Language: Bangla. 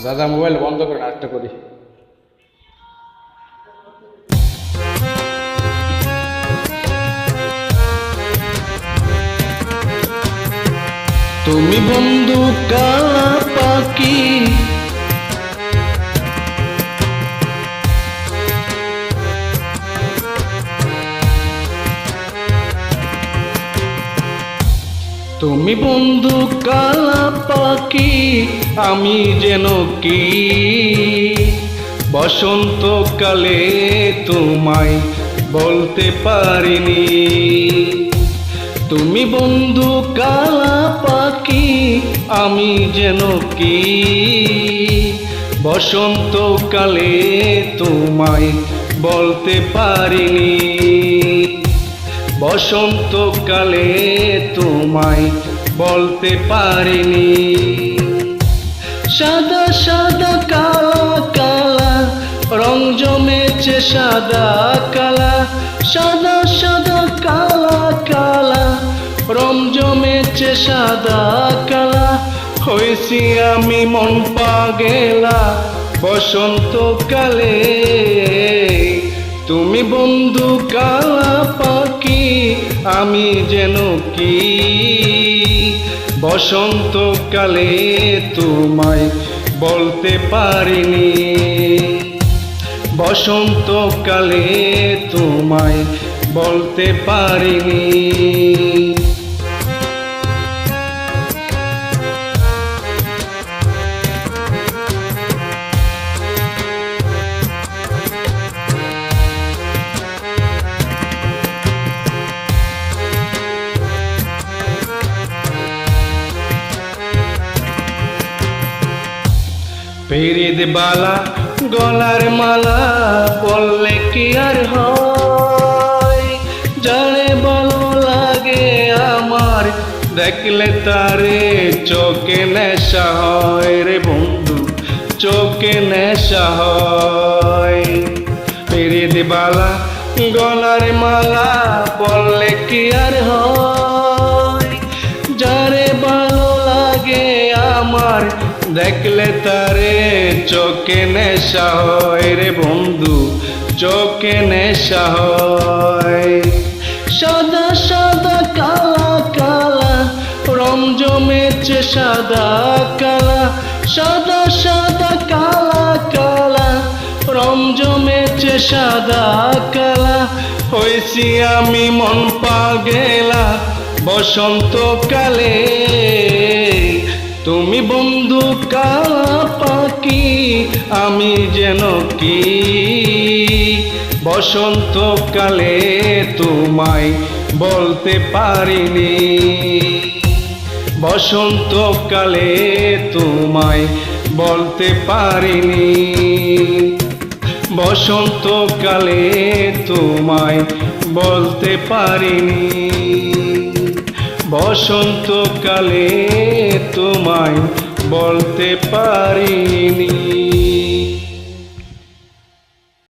দাদা মোবাইল বন্ধ করে আরেকটা করি। তুমি বন্ধু কালা পাখি, তুমি বন্ধু কালা পাখি, আমি যেন কি বসন্তকালে তোমায় বলতে পারিনি। তুমি বন্ধু কালা পাখি, আমি যেন কি বসন্তকালে তোমায় বলতে পারিনি। বসন্তকালে তোমায় বলতে পারিনি। সাদা সাদা কালা কালা রং জমেছে সাদা কালা, সাদা সাদা কালা কালা রং জমেছে সাদা কালা। হয়েছি আমি মন পাগেলা বসন্তকালে। তুমি বন্ধু কালা পাখি, আমি যেন কি বসন্তকালে তোমায় বলতে পারিনি। বসন্তকালে তোমায় বলতে পারিনি। পিরিত বালা গলার মালা পরলে কি আর হয়, জানে ভালো লাগে আমার দেখলে তারে চোখে নেশা হয় রে বন্ধু, চোখে নেশা হয়। পিরিত বালা গলার মালা পরলে কি আর হয়, যারে ভালো লাগে আমার দেখলে তারে চোখে নেশা হয় রে বন্ধু, চোখে নেশা হয়। সাদা সাদা কালা কালা রং জমেছে সাদা কালা, সাদা সাদা কালা কালা রং জমেছে সাদা কালা। হয়েছি আমি মন পাগেলা বসন্তকালে। তুমি বন্ধু কালা পাখি, আমি যেন কি বসন্তকালে তোমায় বলতে পারিনি। বসন্তকালে তোমায় বলতে পারিনি। বসন্তকালে তোমায় বলতে পারিনি। বসন্তকালে তোমায় বলতে পারিনি।